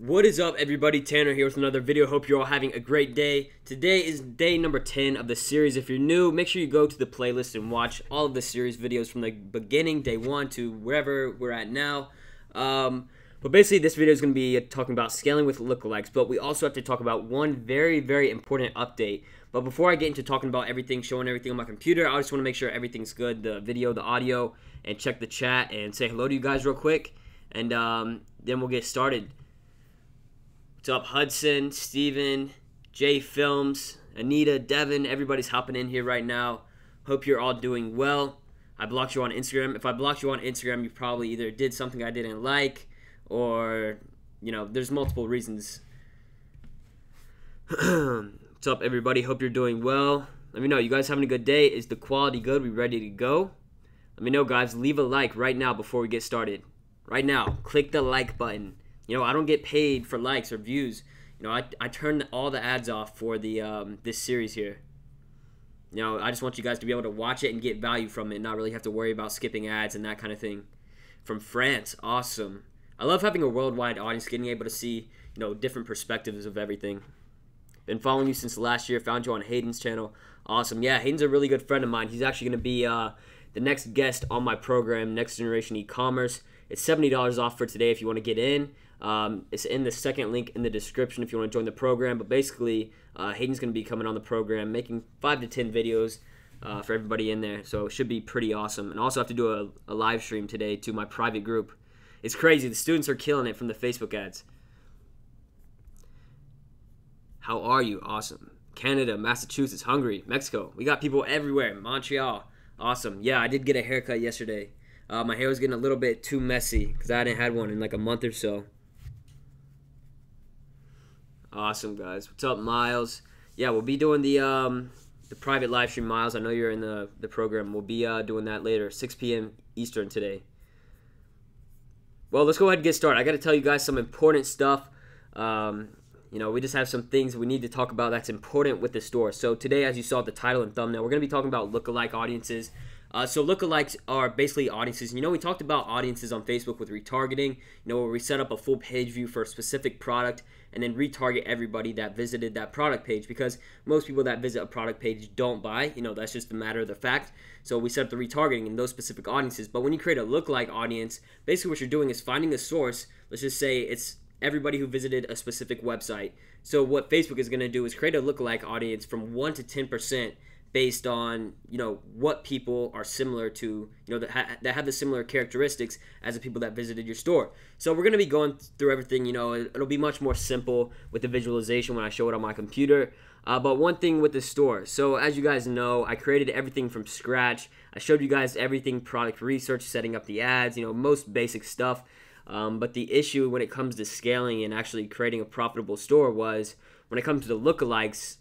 What is up, everybody? Tanner here with another video. Hope you're all having a great day. Today is day number 10 of the series. If you're new, make sure you go to the playlist and watch all of the series videos from the beginning, day 1 to wherever we're at now. But basically, this video is going to be talking about scaling with lookalikes, but we also have to talk about one very, very important update. But before I get into talking about everything, showing everything on my computer, I just want to make sure everything's good, the video, the audio, and check the chat and say hello to you guys real quick, and then we'll get started. What's up, Hudson, Steven, Jay Films, Anita, Devin, everybody's hopping in here right now. Hope you're all doing well. I blocked you on Instagram. If I blocked you on Instagram, you probably either did something I didn't like, or, you know, there's multiple reasons. What's up, everybody? Hope you're doing well. Let me know. You guys having a good day? Is the quality good? We ready to go? Let me know, guys. Leave a like right now before we get started. Right now. Click the like button. You know, I don't get paid for likes or views. You know, I turn all the ads off for the this series here. You know, I just want you guys to be able to watch it and get value from it, not really have to worry about skipping ads and that kind of thing. From France, awesome. I love having a worldwide audience, getting able to see, you know, different perspectives of everything. Been following you since last year. Found you on Hayden's channel. Awesome. Yeah, Hayden's a really good friend of mine. He's actually going to be the next guest on my program, Next Generation E-Commerce. It's $70 off for today if you want to get in. It's in the second link in the description if you want to join the program. But basically, Hayden's going to be coming on the program, making 5 to 10 videos for everybody in there. So it should be pretty awesome. And also have to do a live stream today to my private group. It's crazy. The students are killing it from the Facebook ads. How are you? Awesome. Canada, Massachusetts, Hungary, Mexico. We got people everywhere. Montreal. Awesome. Yeah, I did get a haircut yesterday. My hair was getting a little bit too messy because I hadn't had one in like a month or so. Awesome, guys. What's up, Miles? Yeah, we'll be doing the private live stream, Miles. I know you're in the program. We'll be doing that later, 6 p.m. Eastern today. Well, let's go ahead and get started. I got to tell you guys some important stuff. You know, we just have some things we need to talk about that's important with the store. So today, as you saw at the title and thumbnail, we're going to be talking about lookalike audiences. So lookalikes are basically audiences. You know, we talked about audiences on Facebook with retargeting, you know, where we set up a full page view for a specific product and then retarget everybody that visited that product page, because most people that visit a product page don't buy. You know, that's just a matter of the fact. So we set up the retargeting in those specific audiences. But when you create a lookalike audience, basically what you're doing is finding a source. Let's just say it's everybody who visited a specific website. So what Facebook is going to do is create a lookalike audience from 1 to 10% based on, you know, what people are similar to, you know, that have the similar characteristics as the people that visited your store. So we're going to be going through everything. You know, it'll be much more simple with the visualization when I show it on my computer. But one thing with the store. So as you guys know, I created everything from scratch. I showed you guys everything, product research, setting up the ads, you know, most basic stuff. But the issue when it comes to scaling and actually creating a profitable store was when it comes to the lookalikes,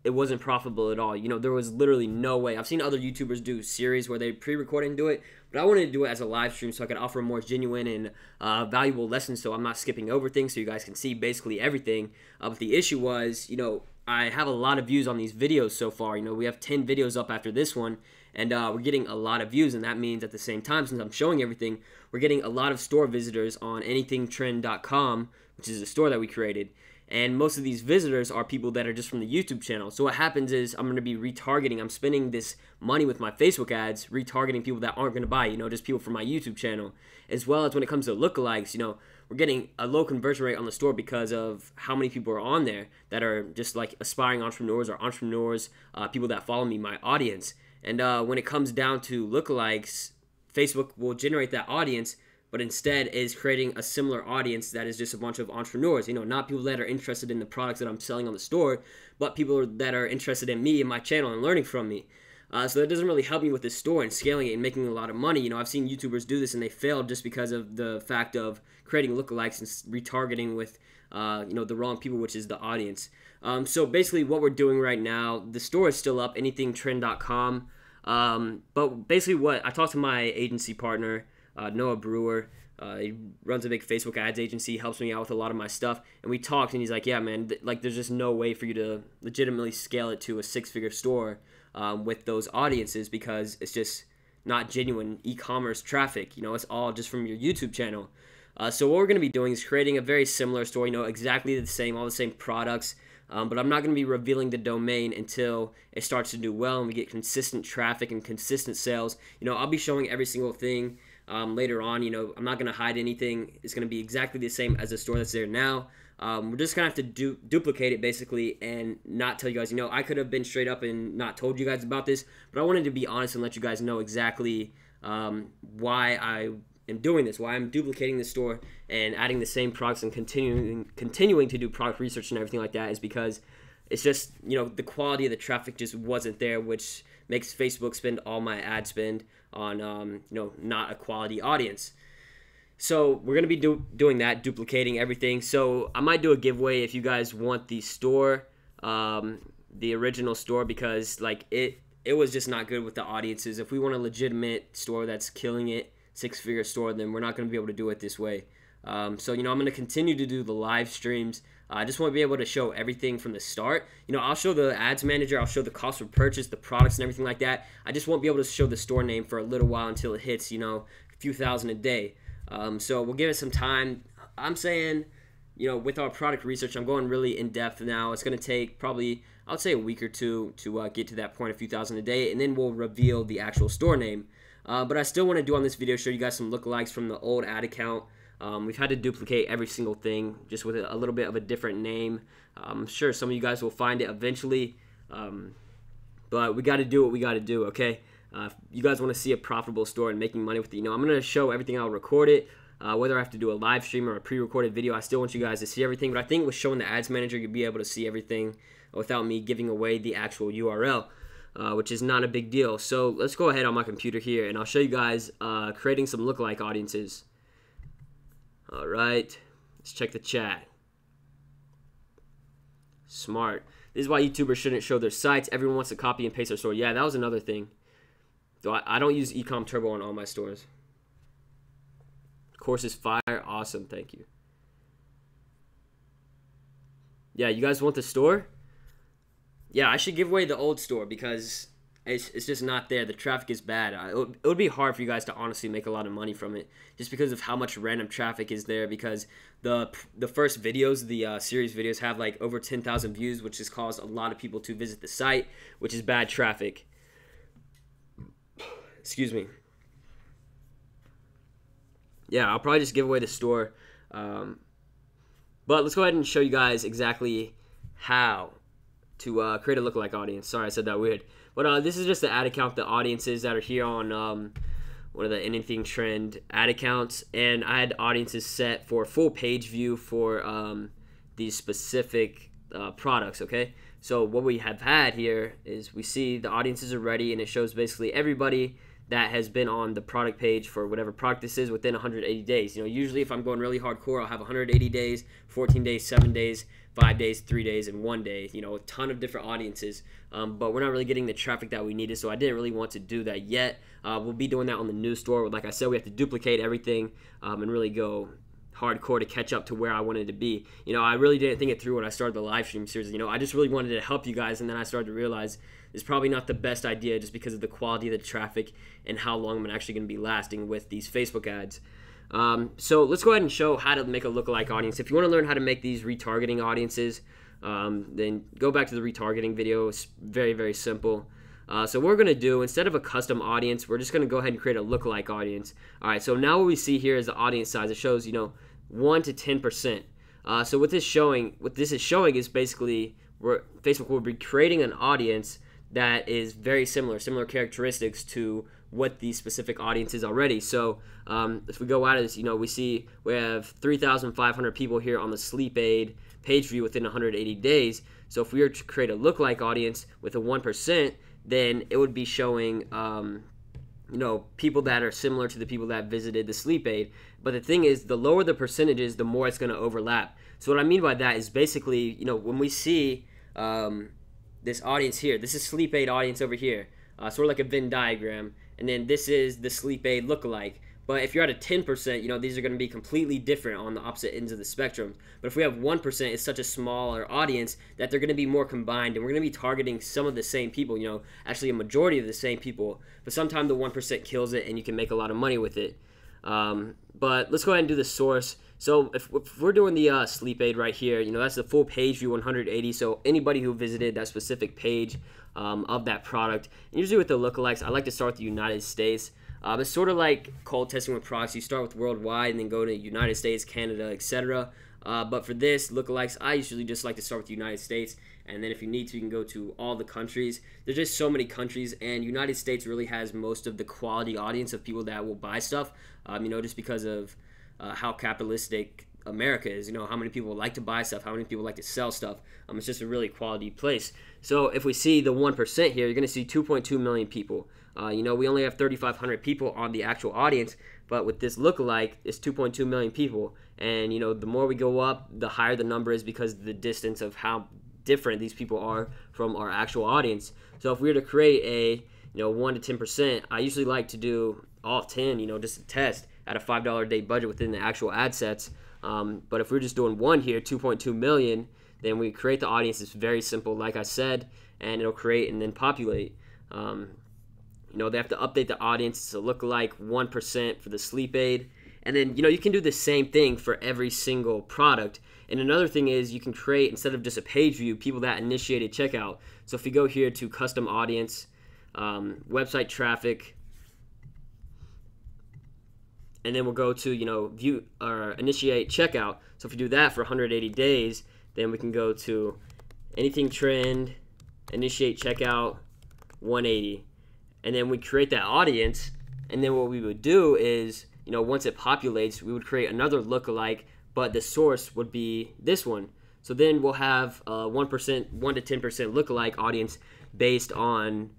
it wasn't profitable at all. You know, there was literally no way. I've seen other YouTubers do series where they pre-record and do it, but I wanted to do it as a live stream so I could offer a more genuine and valuable lesson, so I'm not skipping over things so you guys can see basically everything. But the issue was, you know, I have a lot of views on these videos so far. You know, we have 10 videos up after this one, and we're getting a lot of views, and that means at the same time, since I'm showing everything, we're getting a lot of store visitors on anythingtrend.com, which is a store that we created. And most of these visitors are people that are just from the YouTube channel. So what happens is I'm going to be retargeting. I'm spending this money with my Facebook ads, retargeting people that aren't going to buy, you know, just people from my YouTube channel. As well as when it comes to lookalikes, you know, we're getting a low conversion rate on the store because of how many people are on there that are just like aspiring entrepreneurs or entrepreneurs, people that follow me, my audience. And when it comes down to lookalikes, Facebook will generate that audience, but instead is creating a similar audience that is just a bunch of entrepreneurs. You know, not people that are interested in the products that I'm selling on the store, but people that are interested in me and my channel and learning from me. So that doesn't really help me with this store and scaling it and making a lot of money. You know, I've seen YouTubers do this and they failed just because of the fact of creating lookalikes and retargeting with, you know, the wrong people, which is the audience. So basically what we're doing right now, the store is still up, anythingtrend.com. But basically what, I talked to my agency partner, Noah Brewer. He runs a big Facebook ads agency, helps me out with a lot of my stuff, and we talked, and he's like, yeah, man, like there's just no way for you to legitimately scale it to a 6-figure store with those audiences, because it's just not genuine e-commerce traffic. You know, it's all just from your YouTube channel. So what we're going to be doing is creating a very similar store, exactly the same, all the same products, but I'm not going to be revealing the domain until it starts to do well and we get consistent traffic and consistent sales. I'll be showing every single thing later on. I'm not going to hide anything. It's going to be exactly the same as the store that's there now. We're just going to have to duplicate it basically and not tell you guys. I could have been straight up and not told you guys about this, but I wanted to be honest and let you guys know exactly why I am doing this, why I'm duplicating the store and adding the same products and continuing to do product research and everything like that is because it's just, the quality of the traffic just wasn't there, which makes Facebook spend all my ad spend on, not a quality audience. So we're going to be doing that, duplicating everything. So I might do a giveaway if you guys want the store, the original store, because it was just not good with the audiences. If we want a legitimate store that's killing it, 6-figure store, then we're not going to be able to do it this way. So I'm going to continue to do the live streams. I just want to be able to show everything from the start. I'll show the ads manager, I'll show the cost per purchase, the products and everything like that. I just won't be able to show the store name for a little while until it hits, a few thousand a day. So we'll give it some time. I'm saying, with our product research, I'm going really in depth now. It's going to take probably, I would say, a week or two to get to that point, a few thousand a day, and then we'll reveal the actual store name. But I still want to do on this video, show you guys some lookalikes from the old ad account. We've had to duplicate every single thing just with a little bit of a different name. I'm sure some of you guys will find it eventually, but we got to do what we got to do, okay? If you guys want to see a profitable store and making money with it, I'm going to show everything. I'll record it, whether I have to do a live stream or a pre-recorded video. I still want you guys to see everything, but I think with showing the ads manager, you'll be able to see everything without me giving away the actual URL, which is not a big deal. So let's go ahead on my computer here, and I'll show you guys creating some lookalike audiences. All right, let's check the chat. Smart. This is why YouTubers shouldn't show their sites. Everyone wants to copy and paste their store. Yeah, that was another thing. So I don't use Ecom Turbo on all my stores. Course is fire. Awesome. Thank you. Yeah, you guys want the store? Yeah, I should give away the old store because it's just not there. The traffic is bad. It would be hard for you guys to honestly make a lot of money from it just because of how much random traffic is there, because the first videos, the series videos, have like over 10,000 views, which has caused a lot of people to visit the site, which is bad traffic. Excuse me. Yeah, I'll probably just give away the store. But let's go ahead and show you guys exactly how to create a lookalike audience. Sorry, I said that weird. But this is just the ad account, the audiences that are here on one of the anything trend ad accounts. And I had audiences set for full page view for these specific products, okay? So what we have had here is we see the audiences are ready, and it shows basically everybody that has been on the product page for whatever product this is within 180 days. Usually if I'm going really hardcore, I'll have 180 days, 14 days, 7 days, 5 days, 3 days, and 1 day. A ton of different audiences, but we're not really getting the traffic that we needed, so I didn't really want to do that yet. We'll be doing that on the new store. Like I said, we have to duplicate everything and really go hardcore to catch up to where I wanted to be. I really didn't think it through when I started the live stream series. I just really wanted to help you guys, and then I started to realize it's probably not the best idea just because of the quality of the traffic and how long I'm actually going to be lasting with these Facebook ads. So let's go ahead and show how to make a lookalike audience. If you want to learn how to make these retargeting audiences, then go back to the retargeting video. It's very, very simple. So what we're going to do, instead of a custom audience, we're just going to go ahead and create a lookalike audience. All right, so now what we see here is the audience size. It shows, 1 to 10%. So what this is showing is basically Facebook will be creating an audience that is very similar characteristics to what the specific audience is already. So if we go out of this, we see we have 3,500 people here on the sleep aid page view within 180 days. So if we were to create a lookalike audience with a 1%, then it would be showing people that are similar to the people that visited the sleep aid. But the thing is, the lower the percentages, the more it's going to overlap. So what I mean by that is basically, when we see this audience here, this is sleep aid audience over here, sort of like a Venn diagram, and then this is the sleep aid lookalike. But if you're at a 10%, these are going to be completely different on the opposite ends of the spectrum. But if we have 1%, it's such a smaller audience that they're going to be more combined, and we're going to be targeting some of the same people, actually a majority of the same people. But sometimes the 1% kills it, and you can make a lot of money with it. But let's go ahead and do the source. So if we're doing the sleep aid right here, that's the full page view 180. So anybody who visited that specific page of that product, and usually with the lookalikes, I like to start with the United States. It's sort of like cold testing with products. You start with worldwide and then go to United States, Canada, etc. But for this lookalikes, I usually just like to start with the United States, and then if you need to, you can go to all the countries. There's just so many countries, and United States really has most of the quality audience of people that will buy stuff. Just because of how capitalistic America is. How many people like to buy stuff, how many people like to sell stuff. It's just a really quality place. So if we see the 1% here, you're going to see 2.2 million people. We only have 3,500 people on the actual audience, but with this lookalike, it's 2.2 million people. And, the more we go up, the higher the number is because of the distance of how different these people are from our actual audience. So if we were to create a, 1 to 10%, I usually like to do all 10, just to test at a $5 a day budget within the actual ad sets. But if we're just doing one here, 2.2 million, then we create the audience. It's very simple, like I said, and it'll create and then populate. They have to update the audience. It's a lookalike 1% for the sleep aid. And then, you can do the same thing for every single product. And another thing is you can create, instead of just a page view, people that initiated checkout. So if you go here to custom audience, website traffic, and then we'll go to, view or initiate checkout. So if we do that for 180 days, then we can go to anything trend, initiate checkout, 180. And then we create that audience, and then what we would do is, once it populates, we would create another lookalike, but the source would be this one. So then we'll have 1%, 1 to 10% lookalike audience based on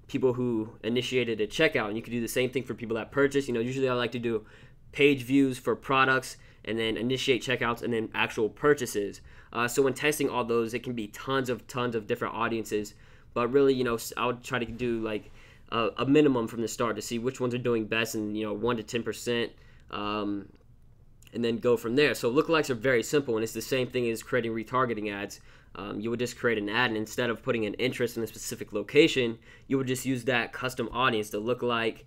people who initiated a checkout. And you can do the same thing for people that purchase. Usually I like to do page views for products and then initiate checkouts and then actual purchases. So when testing all those, it can be tons of different audiences. But really, I would try to do like a minimum from the start to see which ones are doing best, and 1 to 10%, and then go from there. So lookalikes are very simple, and it's the same thing as creating retargeting ads. You would just create an ad, and instead of putting an interest in a specific location, you would just use that custom audience, the lookalike,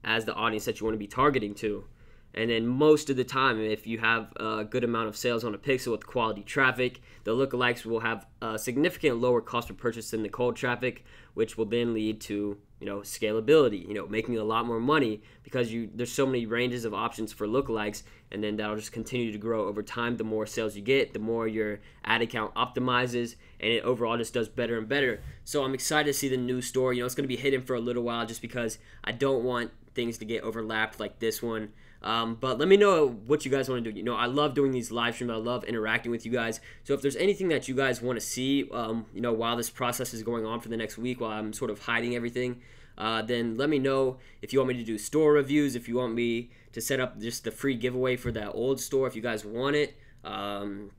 as the audience that you want to be targeting to. And then most of the time, if you have a good amount of sales on a pixel with quality traffic, the lookalikes will have a significant lower cost of purchase than the cold traffic, which will then lead to scalability, making a lot more money because there's so many ranges of options for lookalikes, and then that'll just continue to grow over time. The more sales you get, the more your ad account optimizes, and it overall just does better and better. So I'm excited to see the new store. It's going to be hidden for a little while just because I don't want things to get overlapped like this one. But let me know what you guys want to do. I love doing these live streams. I love interacting with you guys. So if there's anything that you guys want to see, while this process is going on for the next week, while I'm sort of hiding everything, then let me know. If you want me to do store reviews, if you want me to set up just the free giveaway for that old store, if you guys want it, the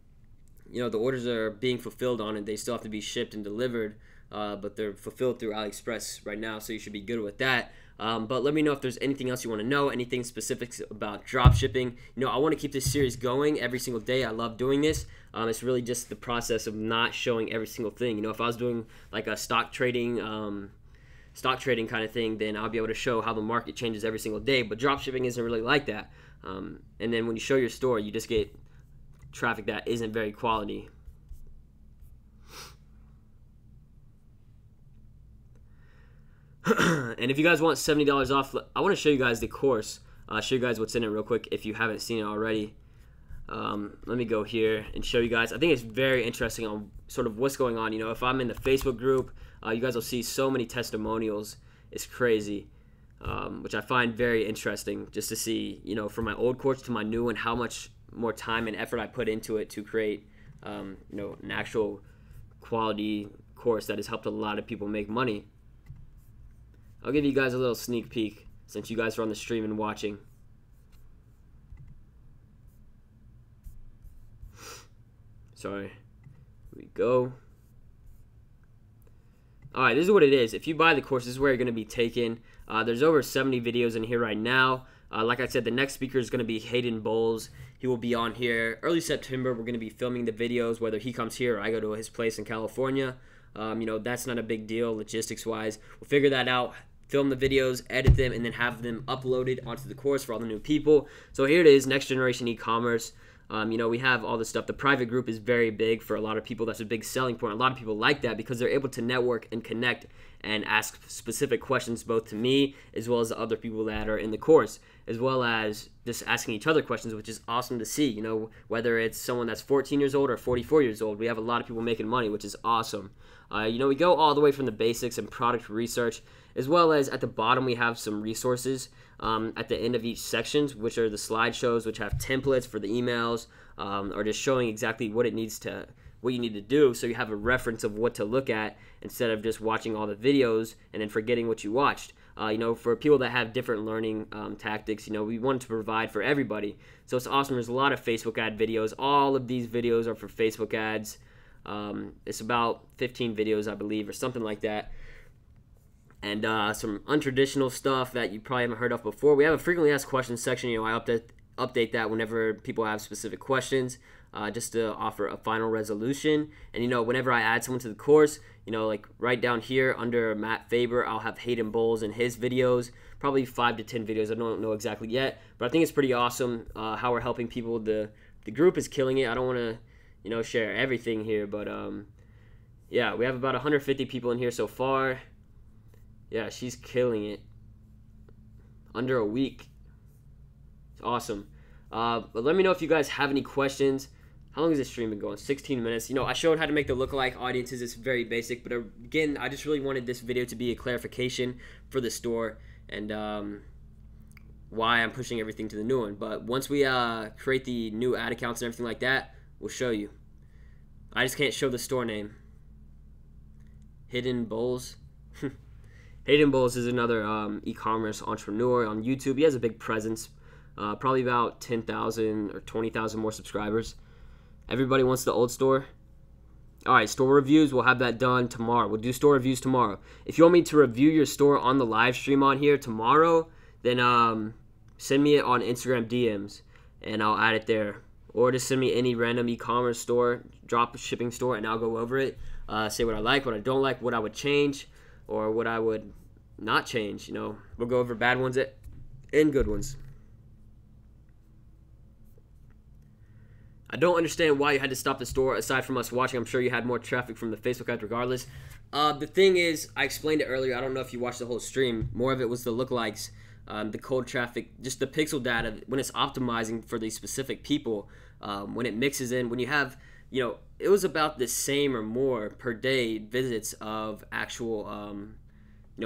orders are being fulfilled on it. They still have to be shipped and delivered, but they're fulfilled through AliExpress right now, so you should be good with that. But let me know if there's anything else you want to know, anything specific about drop shipping. I want to keep this series going every single day. I love doing this. It's really just the process of not showing every single thing. If I was doing like a stock trading kind of thing, then I'll be able to show how the market changes every single day. But drop shipping isn't really like that. And then when you show your store, you just get traffic that isn't very quality. And if you guys want $70 off, I want to show you guys the course. Show you guys what's in it real quick if you haven't seen it already. Let me go here and show you guys. I think it's very interesting on sort of what's going on. If I'm in the Facebook group, you guys will see so many testimonials. It's crazy, which I find very interesting just to see, from my old course to my new one, how much more time and effort I put into it to create, an actual quality course that has helped a lot of people make money. I'll give you guys a little sneak peek since you guys are on the stream and watching. Sorry. Here we go. Alright, this is what it is. If you buy the course, this is where you're going to be taken. There's over 70 videos in here right now. Like I said, the next speaker is going to be Hayden Bowles. He will be on here early September. We're going to be filming the videos, whether he comes here or I go to his place in California. That's not a big deal logistics-wise. We'll figure that out film the videos, edit them, and then have them uploaded onto the course for all the new people. So here it is, next generation e-commerce. We have all this stuff. The private group is very big for a lot of people. That's a big selling point. A lot of people like that because they're able to network and connect and ask specific questions both to me as well as the other people that are in the course, as well as just asking each other questions, which is awesome to see. Whether it's someone that's 14 years old or 44 years old, we have a lot of people making money, which is awesome. We go all the way from the basics and product research, as well as at the bottom we have some resources at the end of each section, which are the slideshows, which have templates for the emails, or just showing exactly what you need to do, so you have a reference of what to look at instead of just watching all the videos and then forgetting what you watched. For people that have different learning tactics, we want to provide for everybody. So it's awesome. There's a lot of Facebook ad videos. All of these videos are for Facebook ads. It's about 15 videos, I believe, or something like that. And some untraditional stuff that you probably haven't heard of before. We have a frequently asked questions section. I update that whenever people have specific questions, just to offer a final resolution. And whenever I add someone to the course, like right down here under Matt Faber, I'll have Hayden Bowles and his videos, probably 5 to 10 videos. I don't know exactly yet, but I think it's pretty awesome how we're helping people. The group is killing it. I don't want to share everything here, but yeah, we have about 150 people in here so far. Yeah, she's killing it. Under a week. It's awesome. But let me know if you guys have any questions. How long has this stream been going? 16 minutes. I showed how to make the lookalike audiences. It's very basic. But again, I just really wanted this video to be a clarification for the store and why I'm pushing everything to the new one. But once we create the new ad accounts and everything like that, we'll show you. I just can't show the store name. Hayden Bowles. Hayden Bowles is another e-commerce entrepreneur on YouTube. He has a big presence, probably about 10,000 or 20,000 more subscribers. Everybody wants the old store. All right, store reviews, we'll have that done tomorrow. We'll do store reviews tomorrow. If you want me to review your store on the live stream on here tomorrow, then send me it on Instagram DMs, and I'll add it there. Or just send me any random e-commerce store, drop shipping store, and I'll go over it, say what I like, what I don't like, what I would change, or what I would not change. We'll go over bad ones and good ones. I don't understand why you had to stop the store. Aside from us watching, I'm sure you had more traffic from the Facebook ads regardless. The thing is, I explained it earlier. I don't know if you watched the whole stream. More of it was the lookalikes, the cold traffic, just the pixel data. When it's optimizing for these specific people, when it mixes in, when you have, it was about the same or more per day visits of actual,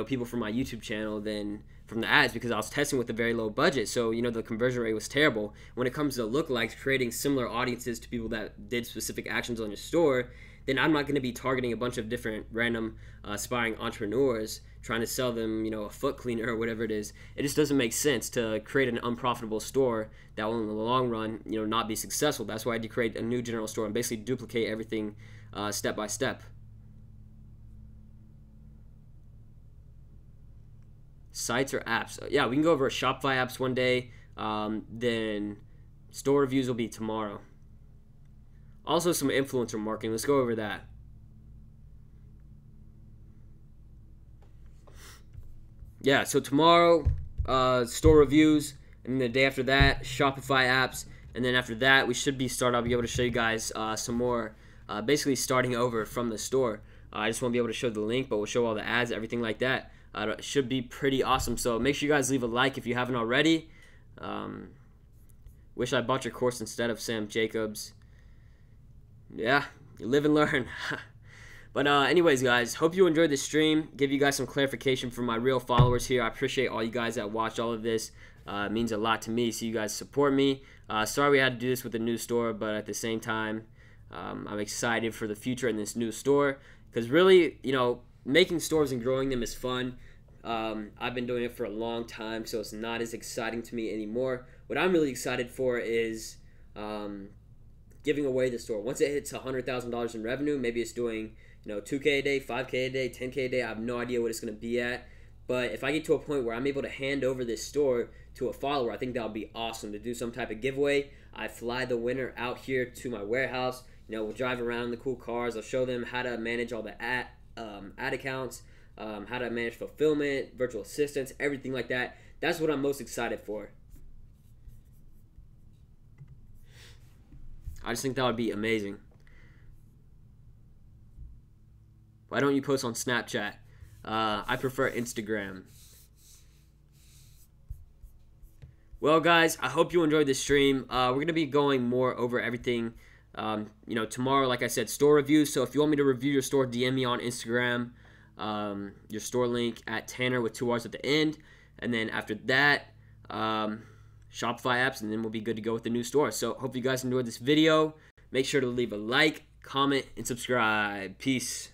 people from my YouTube channel than from the ads, because I was testing with a very low budget. So, the conversion rate was terrible. When it comes to lookalikes, creating similar audiences to people that did specific actions on your store, then I'm not going to be targeting a bunch of different random aspiring entrepreneurs trying to sell them, a foot cleaner or whatever it is. It just doesn't make sense to create an unprofitable store that will in the long run, not be successful. That's why I had to create a new general store and basically duplicate everything step by step. Sites or apps? Yeah, we can go over Shopify apps one day. Then store reviews will be tomorrow. Also some influencer marketing. Let's go over that. Yeah, so tomorrow, store reviews, and the day after that, Shopify apps, and then after that, we should be I'll be able to show you guys some more, basically starting over from the store. I just won't be able to show the link, but we'll show all the ads, everything like that. It should be pretty awesome. So make sure you guys leave a like if you haven't already. Wish I bought your course instead of Sam Jacobs. Yeah, you live and learn. But anyways, guys, hope you enjoyed this stream. Give you guys some clarification from my real followers here. I appreciate all you guys that watched all of this. It means a lot to me. So you guys support me. Sorry we had to do this with a new store, but at the same time, I'm excited for the future in this new store. Because really, making stores and growing them is fun. I've been doing it for a long time, so it's not as exciting to me anymore. What I'm really excited for is giving away the store. Once it hits $100,000 in revenue, maybe it's doing 2K a day, 5K a day, 10K a day. I have no idea what it's going to be at. But if I get to a point where I'm able to hand over this store to a follower, I think that would be awesome to do some type of giveaway. I fly the winner out here to my warehouse. We'll drive around in the cool cars. I'll show them how to manage all the ad accounts, how to manage fulfillment, virtual assistants, everything like that. That's what I'm most excited for. I just think that would be amazing. Why don't you post on Snapchat? I prefer Instagram. Well, guys, I hope you enjoyed this stream. We're going to be going more over everything. Tomorrow, like I said, store reviews. So if you want me to review your store, DM me on Instagram. Your store link at Tanner with 2 R's at the end. And then after that, Shopify apps, and then we'll be good to go with the new store. So hope you guys enjoyed this video. Make sure to leave a like, comment, and subscribe. Peace.